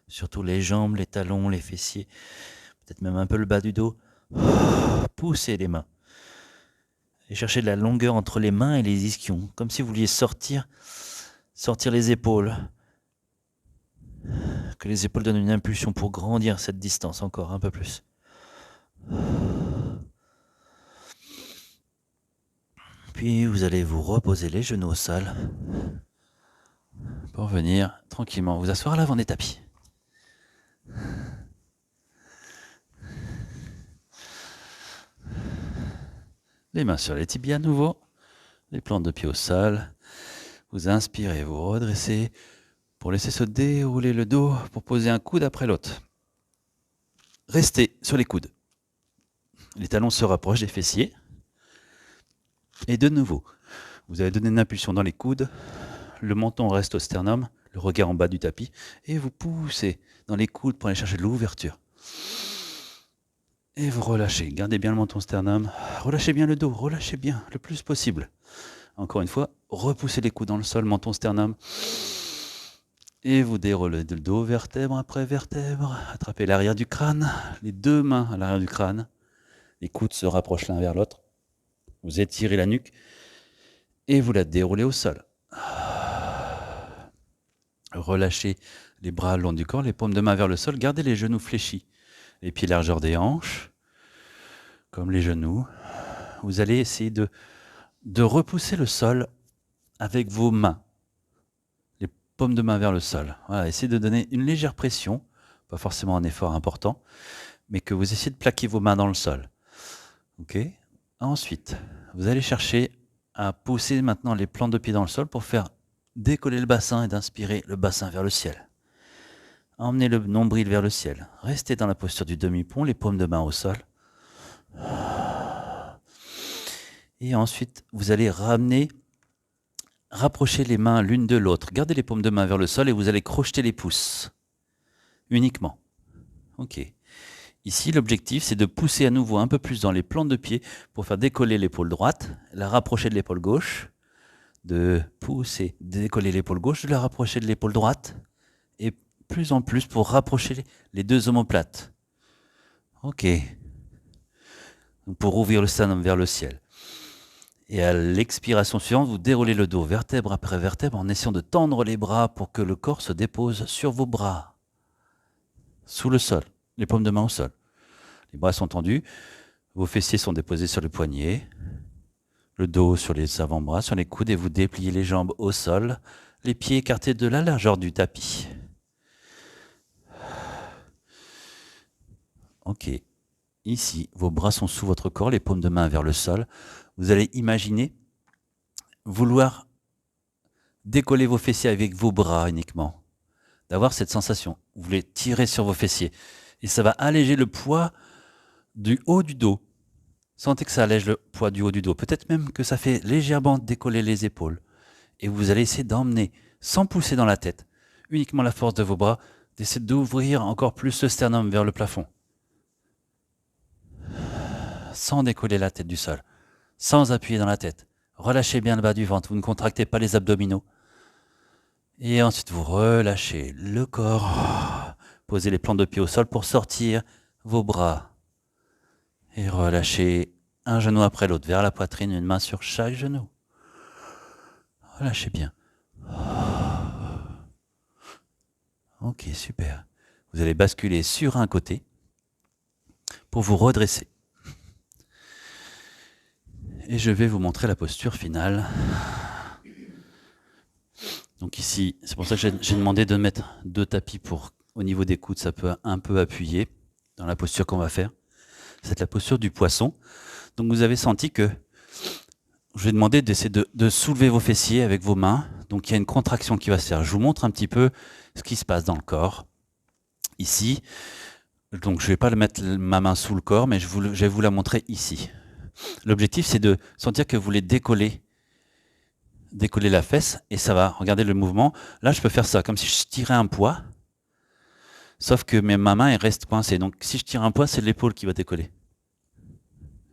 surtout les jambes, les talons, les fessiers, peut-être même un peu le bas du dos. Poussez les mains. Et cherchez de la longueur entre les mains et les ischions, comme si vous vouliez sortir les épaules. Que les épaules donnent une impulsion pour grandir cette distance encore un peu plus. Puis vous allez vous reposer les genoux au sol pour venir tranquillement vous asseoir à l'avant des tapis. Les mains sur les tibias à nouveau, les plantes de pied au sol. Vous inspirez, vous redressez pour laisser se dérouler le dos pour poser un coude après l'autre. Restez sur les coudes. Les talons se rapprochent des fessiers. Et de nouveau, vous allez donner une impulsion dans les coudes. Le menton reste au sternum, le regard en bas du tapis. Et vous poussez dans les coudes pour aller chercher de l'ouverture. Et vous relâchez. Gardez bien le menton sternum. Relâchez bien le dos. Relâchez bien le plus possible. Encore une fois, repoussez les coudes dans le sol, menton sternum. Et vous déroulez le dos, vertèbre après vertèbre. Attrapez l'arrière du crâne. Les deux mains à l'arrière du crâne. Les coudes se rapprochent l'un vers l'autre. Vous étirez la nuque. Et vous la déroulez au sol. Relâchez les bras le long du corps, les paumes de main vers le sol. Gardez les genoux fléchis. Les pieds largeur des hanches, comme les genoux. Vous allez essayer de repousser le sol avec vos mains. Les paumes de main vers le sol. Voilà, essayez de donner une légère pression, pas forcément un effort important, mais que vous essayez de plaquer vos mains dans le sol. Ok ? Ensuite, vous allez chercher à pousser maintenant les plantes de pied dans le sol pour faire décoller le bassin et d'inspirer le bassin vers le ciel. Emmenez le nombril vers le ciel. Restez dans la posture du demi-pont, les paumes de main au sol. Et ensuite, vous allez rapprocher les mains l'une de l'autre. Gardez les paumes de main vers le sol et vous allez crocheter les pouces. Uniquement. Ok. Ici, l'objectif, c'est de pousser à nouveau un peu plus dans les plantes de pied pour faire décoller l'épaule droite, la rapprocher de l'épaule gauche, de pousser, de décoller l'épaule gauche, de la rapprocher de l'épaule droite, et plus en plus pour rapprocher les deux omoplates. Ok. Pour ouvrir le sternum vers le ciel. Et à l'expiration suivante, vous déroulez le dos vertèbre après vertèbre en essayant de tendre les bras pour que le corps se dépose sur vos bras, sous le sol, les paumes de main au sol. Les bras sont tendus, vos fessiers sont déposés sur les poignets, le dos sur les avant-bras, sur les coudes, et vous dépliez les jambes au sol, les pieds écartés de la largeur du tapis. Ok. Ici, vos bras sont sous votre corps, les paumes de main vers le sol. Vous allez imaginer vouloir décoller vos fessiers avec vos bras uniquement. D'avoir cette sensation. Vous voulez tirer sur vos fessiers. Et ça va alléger le poids du haut du dos. Sentez que ça allège le poids du haut du dos. Peut-être même que ça fait légèrement décoller les épaules. Et vous allez essayer d'emmener, sans pousser dans la tête, uniquement la force de vos bras, d'essayer d'ouvrir encore plus le sternum vers le plafond. Sans décoller la tête du sol. Sans appuyer dans la tête. Relâchez bien le bas du ventre. Vous ne contractez pas les abdominaux. Et ensuite, vous relâchez le corps Posez les plantes de pied au sol pour sortir vos bras. Et relâchez un genou après l'autre vers la poitrine, une main sur chaque genou. Relâchez bien. Ok, super. Vous allez basculer sur un côté pour vous redresser. Et je vais vous montrer la posture finale. Donc ici, c'est pour ça que j'ai demandé de mettre 2 tapis pour, au niveau des coudes, ça peut un peu appuyer dans la posture qu'on va faire. C'est la posture du poisson. Donc vous avez senti que je vais demander d'essayer de soulever vos fessiers avec vos mains. Donc il y a une contraction qui va se faire. Je vous montre un petit peu ce qui se passe dans le corps. Ici, donc je ne vais pas mettre ma main sous le corps, mais je vais vous la montrer ici. L'objectif, c'est de sentir que vous voulez décoller la fesse, et ça va. Regardez le mouvement. Là, je peux faire ça, comme si je tirais un poids, sauf que ma main, elle reste coincée. Donc si je tire un poids, c'est l'épaule qui va décoller.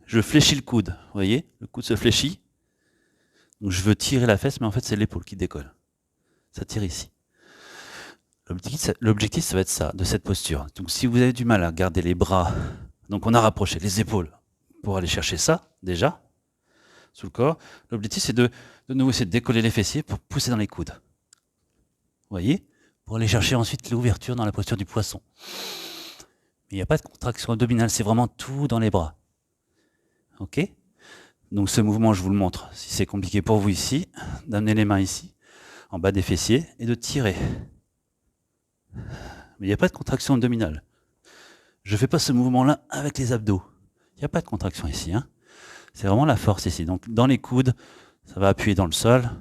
Je fléchis le coude, vous voyez? Le coude se fléchit. Donc je veux tirer la fesse, mais en fait, c'est l'épaule qui décolle. Ça tire ici. L'objectif, ça va être ça, de cette posture. Donc si vous avez du mal à garder les bras, donc on a rapproché les épaules pour aller chercher ça, déjà, sous le corps. L'objectif, c'est de nouveau essayer de décoller les fessiers pour pousser dans les coudes. Vous voyez? Pour aller chercher ensuite l'ouverture dans la posture du poisson. Il n'y a pas de contraction abdominale, c'est vraiment tout dans les bras. Ok? Donc ce mouvement, je vous le montre. Si c'est compliqué pour vous ici, d'amener les mains ici, en bas des fessiers, et de tirer. Mais il n'y a pas de contraction abdominale. Je ne fais pas ce mouvement-là avec les abdos. Il n'y a pas de contraction ici. Hein. C'est vraiment la force ici. Donc dans les coudes, ça va appuyer dans le sol.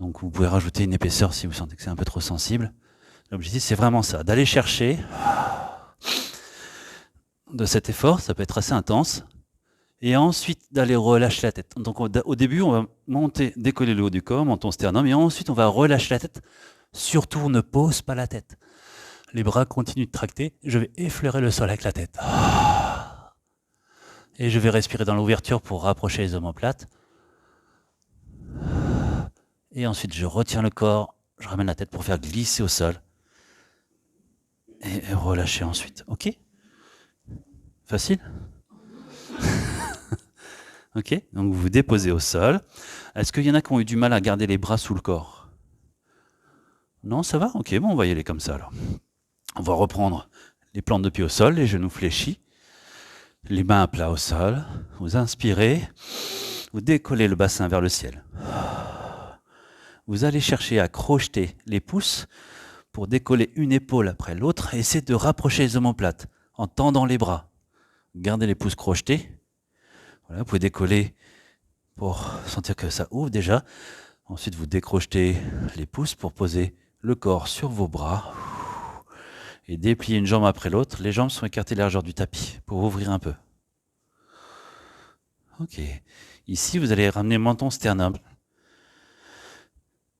Donc vous pouvez rajouter une épaisseur si vous sentez que c'est un peu trop sensible. L'objectif, c'est vraiment ça, d'aller chercher de cet effort, ça peut être assez intense, et ensuite d'aller relâcher la tête. Donc au début, on va monter, décoller le haut du corps, monter ton sternum, et ensuite on va relâcher la tête. Surtout, on ne pose pas la tête. Les bras continuent de tracter, je vais effleurer le sol avec la tête. Et je vais respirer dans l'ouverture pour rapprocher les omoplates. Et ensuite, je retiens le corps, je ramène la tête pour faire glisser au sol. Et relâcher ensuite. Ok? Facile? Ok? Donc vous vous déposez au sol. Est-ce qu'il y en a qui ont eu du mal à garder les bras sous le corps? Non, ça va? Ok, bon, on va y aller comme ça alors. On va reprendre les plantes de pied au sol, les genoux fléchis, les mains à plat au sol. Vous inspirez, vous décollez le bassin vers le ciel. Vous allez chercher à crocheter les pouces pour décoller une épaule après l'autre et essayer de rapprocher les omoplates en tendant les bras. Gardez les pouces crochetés. Voilà, vous pouvez décoller pour sentir que ça ouvre déjà. Ensuite, vous décrochetez les pouces pour poser le corps sur vos bras et déplier une jambe après l'autre. Les jambes sont écartées largeur du tapis pour ouvrir un peu. Ok. Ici, vous allez ramener menton sternum.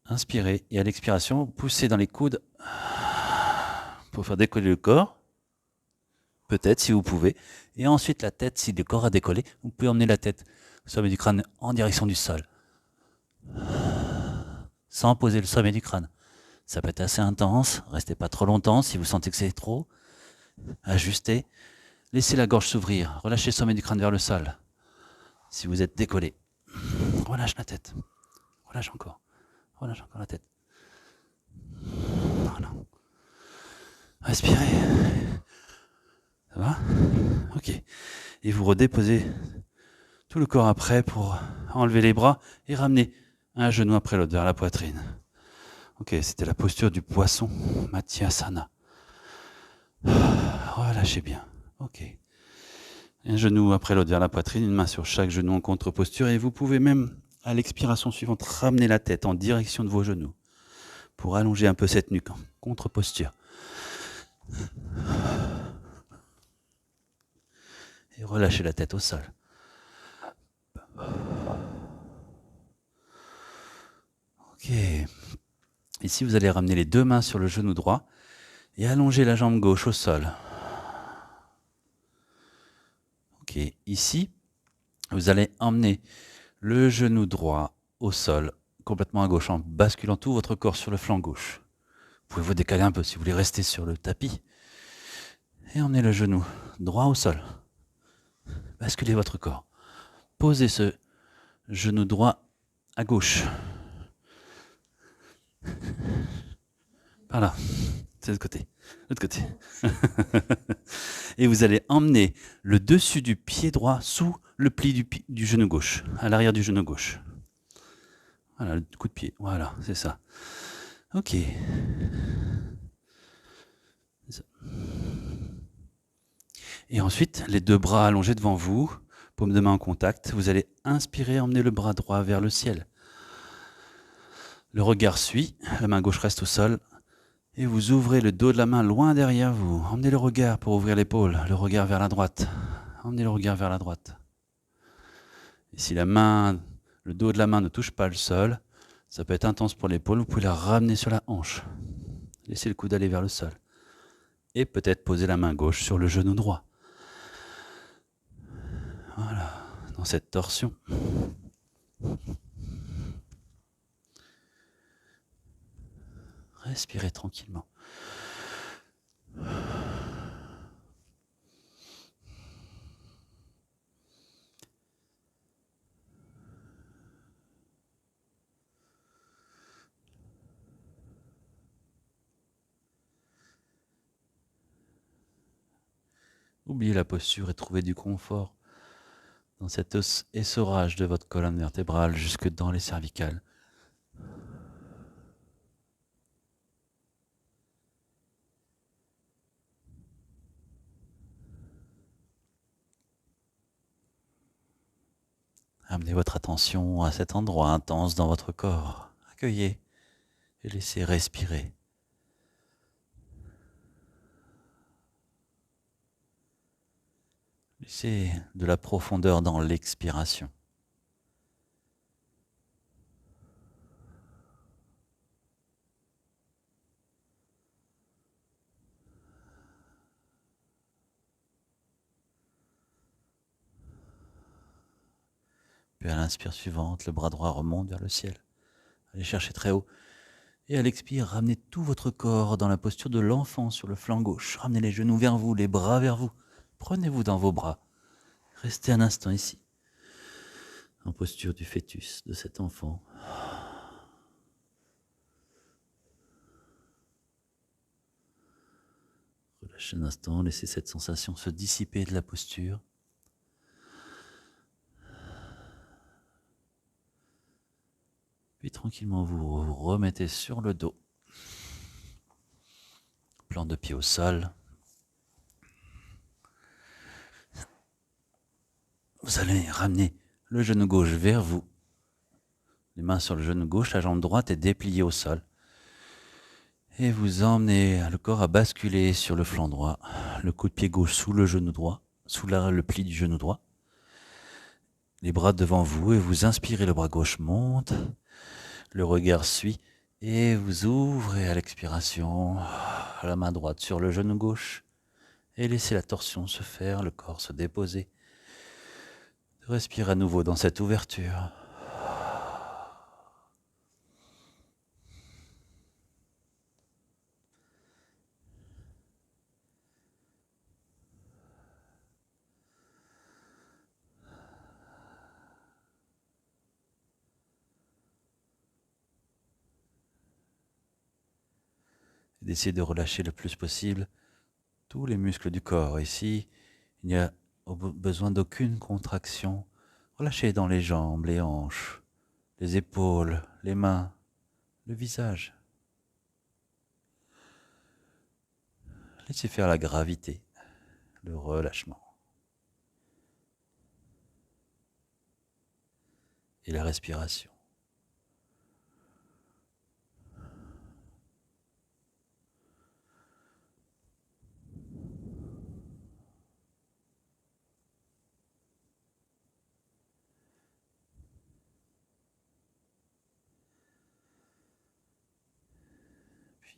Inspirez et à l'expiration, poussez dans les coudes pour faire décoller le corps. Peut-être si vous pouvez. Et ensuite la tête, si le corps a décollé, vous pouvez emmener la tête au sommet du crâne en direction du sol. Sans poser le sommet du crâne. Ça peut être assez intense, restez pas trop longtemps si vous sentez que c'est trop. Ajustez. Laissez la gorge s'ouvrir, relâchez le sommet du crâne vers le sol. Si vous êtes décollé, relâche la tête. Relâche encore la tête. Voilà. Respirez. Ça va? Ok. Et vous redéposez tout le corps après pour enlever les bras et ramener un genou après l'autre vers la poitrine. Ok, c'était la posture du poisson, Matsyasana. Relâchez bien. Ok. Un genou après l'autre vers la poitrine, une main sur chaque genou en contre-posture et vous pouvez même, à l'expiration suivante, ramener la tête en direction de vos genoux pour allonger un peu cette nuque en contre-posture. Et relâchez la tête au sol. Ok. Ici, vous allez ramener les 2 mains sur le genou droit et allonger la jambe gauche au sol. Ok. Ici, vous allez emmener le genou droit au sol, complètement à gauche, en basculant tout votre corps sur le flanc gauche. Vous pouvez vous décaler un peu si vous voulez rester sur le tapis. Et emmenez le genou droit au sol. Basculez votre corps. Posez ce genou droit à gauche. Par là, c'est de l'autre côté. L'autre côté. Et vous allez emmener le dessus du pied droit sous le pli du genou gauche, à l'arrière du genou gauche. Voilà, le coup de pied. Voilà, c'est ça. Ok. Et ensuite, les deux bras allongés devant vous, paume de main en contact. Vous allez inspirer, emmener le bras droit vers le ciel. Le regard suit, la main gauche reste au sol. Et vous ouvrez le dos de la main loin derrière vous. Emmenez le regard pour ouvrir l'épaule, le regard vers la droite. Emmenez le regard vers la droite. Et si le dos de la main ne touche pas le sol, ça peut être intense pour l'épaule, vous pouvez la ramener sur la hanche. Laissez le coude aller vers le sol. Et peut-être poser la main gauche sur le genou droit. Voilà, dans cette torsion. Respirez tranquillement. Oubliez la posture et trouvez du confort dans cet essorage de votre colonne vertébrale jusque dans les cervicales. Amenez votre attention à cet endroit intense dans votre corps. Accueillez et laissez respirer. Laissez de la profondeur dans l'expiration. Puis à l'inspire suivante, le bras droit remonte vers le ciel. Allez chercher très haut. Et à l'expire, ramenez tout votre corps dans la posture de l'enfant sur le flanc gauche. Ramenez les genoux vers vous, les bras vers vous. Prenez-vous dans vos bras. Restez un instant ici, en posture du fœtus de cet enfant. Relâchez un instant, laissez cette sensation se dissiper de la posture. Puis tranquillement, vous vous remettez sur le dos. Plante de pied au sol. Vous allez ramener le genou gauche vers vous. Les mains sur le genou gauche, la jambe droite est dépliée au sol. Et vous emmenez le corps à basculer sur le flanc droit. Le coup de pied gauche sous le genou droit, sous le pli du genou droit. Les bras devant vous et vous inspirez, le bras gauche monte. Le regard suit et vous ouvrez à l'expiration la main droite sur le genou gauche et laissez la torsion se faire, le corps se déposer. Respire à nouveau dans cette ouverture. D'essayer de relâcher le plus possible tous les muscles du corps. Ici, il n'y a besoin d'aucune contraction. Relâchez dans les jambes, les hanches, les épaules, les mains, le visage. Laissez faire la gravité, le relâchement et la respiration.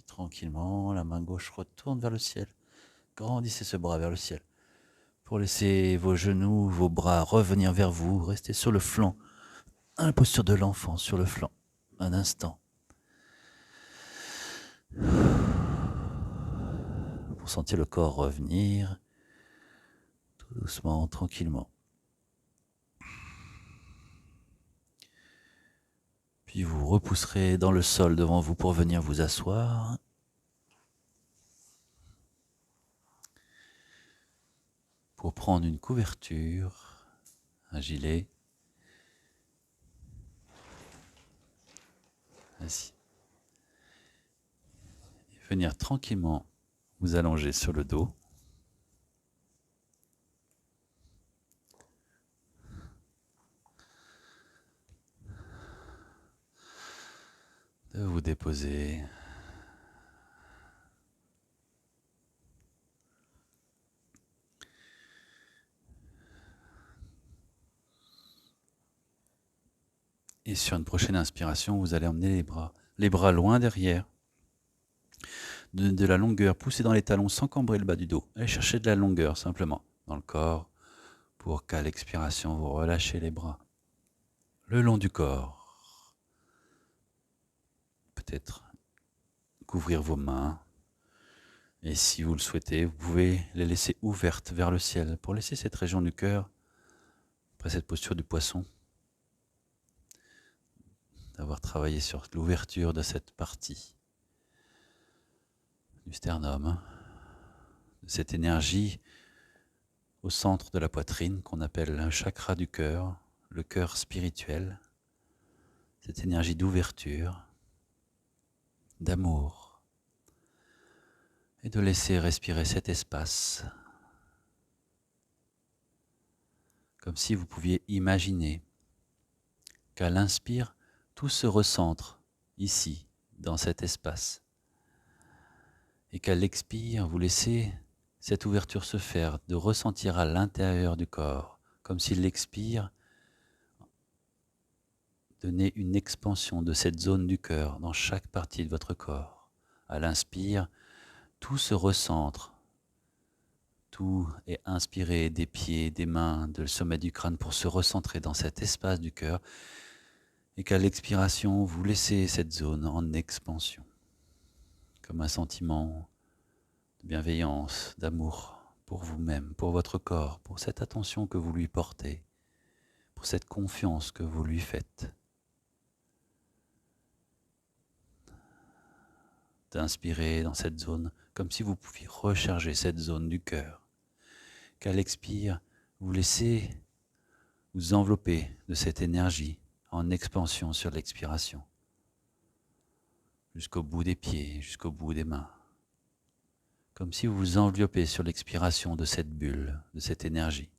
Tranquillement, la main gauche retourne vers le ciel. Grandissez ce bras vers le ciel. Pour laisser vos genoux, vos bras revenir vers vous. Restez sur le flanc. À la posture de l'enfant sur le flanc. Un instant. Vous sentez le corps revenir tout doucement, tranquillement. Puis vous repousserez dans le sol devant vous pour venir vous asseoir. Pour prendre une couverture, un gilet. Ainsi. Et venir tranquillement vous allonger sur le dos. De vous déposer. Et sur une prochaine inspiration, vous allez emmener les bras loin derrière. De la longueur, poussez dans les talons sans cambrer le bas du dos. Allez chercher de la longueur simplement dans le corps pour qu'à l'expiration, vous relâchez les bras le long du corps. Peut-être couvrir vos mains. Et si vous le souhaitez, vous pouvez les laisser ouvertes vers le ciel pour laisser cette région du cœur, après cette posture du poisson, d'avoir travaillé sur l'ouverture de cette partie du sternum, de cette énergie au centre de la poitrine qu'on appelle un chakra du cœur, le cœur spirituel, cette énergie d'ouverture, d'amour, et de laisser respirer cet espace, comme si vous pouviez imaginer qu'à l'inspire, tout se recentre ici, dans cet espace, et qu'à l'expire, vous laissez cette ouverture se faire, de ressentir à l'intérieur du corps, comme si l'expire donnait une expansion de cette zone du cœur dans chaque partie de votre corps. À l'inspire, tout se recentre, tout est inspiré des pieds, des mains, du sommet du crâne pour se recentrer dans cet espace du cœur, et qu'à l'expiration, vous laissez cette zone en expansion, comme un sentiment de bienveillance, d'amour pour vous-même, pour votre corps, pour cette attention que vous lui portez, pour cette confiance que vous lui faites. D'inspirer dans cette zone, comme si vous pouviez recharger cette zone du cœur. Qu'à l'expire, vous laissez vous envelopper de cette énergie en expansion sur l'expiration, jusqu'au bout des pieds, jusqu'au bout des mains. Comme si vous vous enveloppez sur l'expiration de cette bulle, de cette énergie.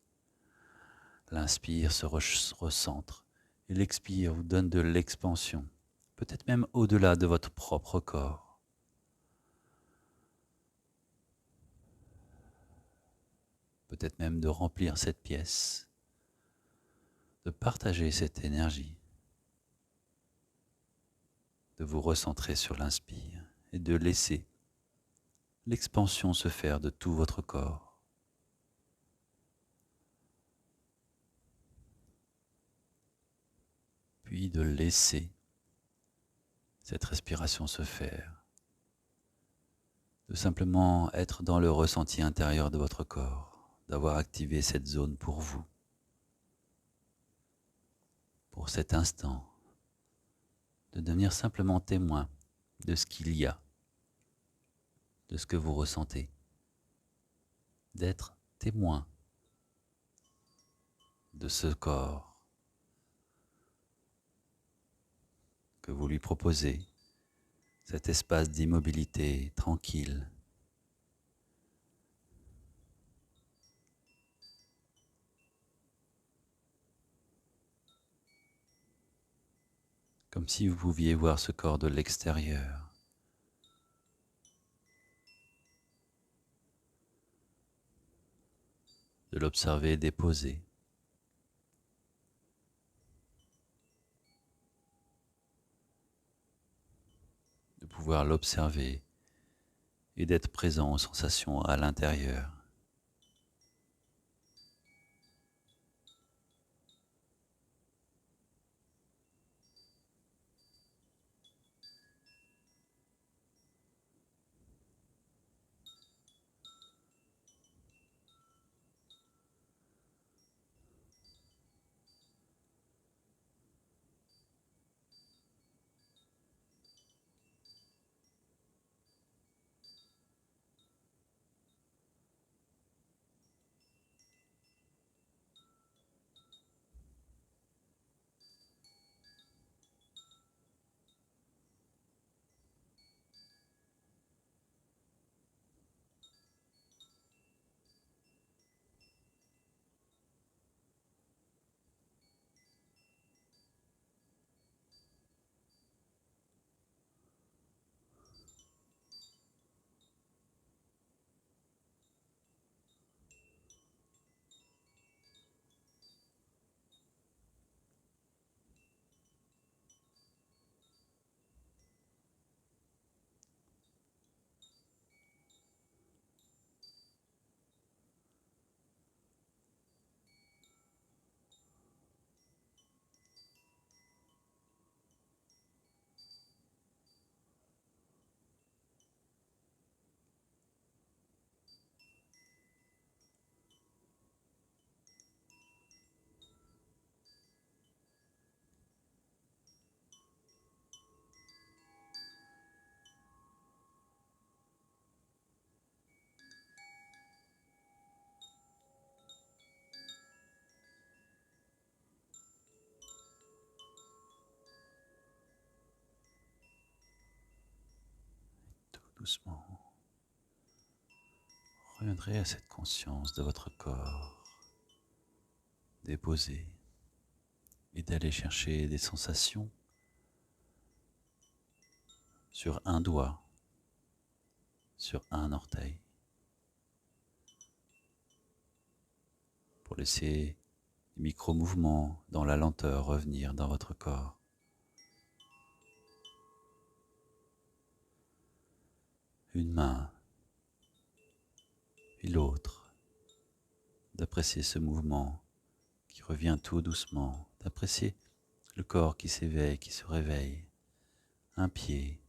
L'inspire se recentre et l'expire vous donne de l'expansion, peut-être même au-delà de votre propre corps. Peut-être même de remplir cette pièce, de partager cette énergie, de vous recentrer sur l'inspire et de laisser l'expansion se faire de tout votre corps. Puis de laisser cette respiration se faire, de simplement être dans le ressenti intérieur de votre corps, d'avoir activé cette zone pour vous, pour cet instant, de devenir simplement témoin de ce qu'il y a, de ce que vous ressentez, d'être témoin de ce corps que vous lui proposez, cet espace d'immobilité tranquille. Comme si vous pouviez voir ce corps de l'extérieur. De l'observer déposer. De pouvoir l'observer et d'être présent aux sensations à l'intérieur. doucement, reviendrez à cette conscience de votre corps déposé et d'aller chercher des sensations sur un doigt, sur un orteil, pour laisser les micro-mouvements dans la lenteur revenir dans votre corps. Une main, puis l'autre, d'apprécier ce mouvement qui revient tout doucement, d'apprécier le corps qui s'éveille, qui se réveille, un pied,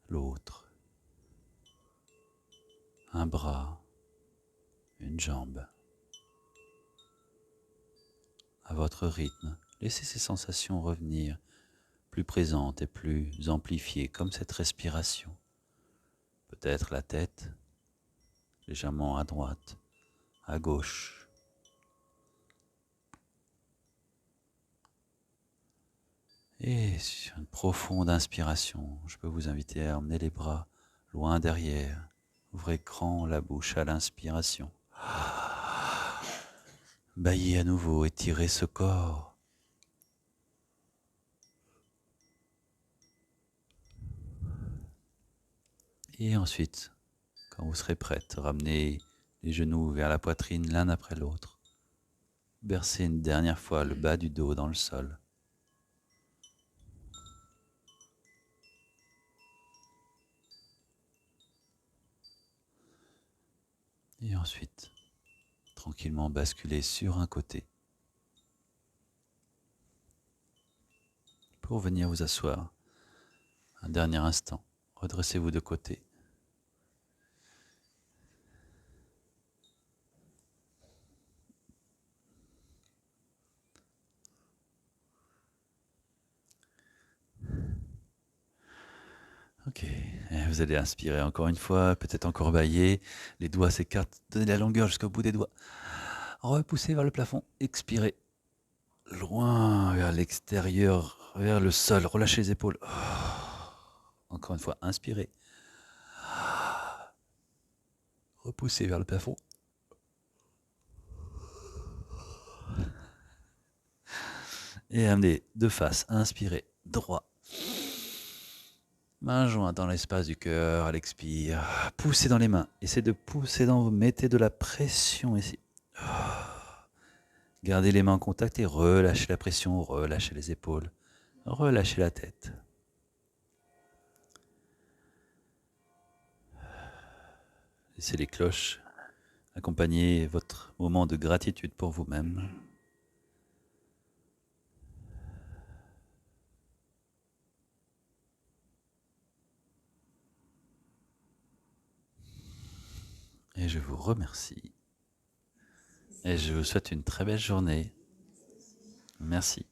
l'autre, un bras, une jambe. À votre rythme, laissez ces sensations revenir plus présentes et plus amplifiées, comme cette respiration. Peut-être la tête légèrement à droite, à gauche. Et sur une profonde inspiration, je peux vous inviter à emmener les bras loin derrière. Ouvrez grand la bouche à l'inspiration. Baillez à nouveau, étirez ce corps. Et ensuite, quand vous serez prête, ramenez les genoux vers la poitrine l'un après l'autre. Bercez une dernière fois le bas du dos dans le sol. Et ensuite, tranquillement basculez sur un côté pour venir vous asseoir. Un dernier instant, redressez-vous de côté. Ok, et vous allez inspirer encore une fois, peut-être encore bailler, les doigts s'écartent, donnez la longueur jusqu'au bout des doigts. Repoussez vers le plafond, expirez. Loin vers l'extérieur, vers le sol, relâchez les épaules. Encore une fois, inspirez. Repoussez vers le plafond. Et amenez de face, inspirez, droit. Main jointe dans l'espace du cœur, à l'expire. Poussez dans les mains. Essayez de pousser dans vous. Mettez de la pression ici. Gardez les mains en contact et relâchez la pression, relâchez les épaules, relâchez la tête. Laissez les cloches accompagner votre moment de gratitude pour vous-même. Et je vous remercie. Et je vous souhaite une très belle journée. Merci.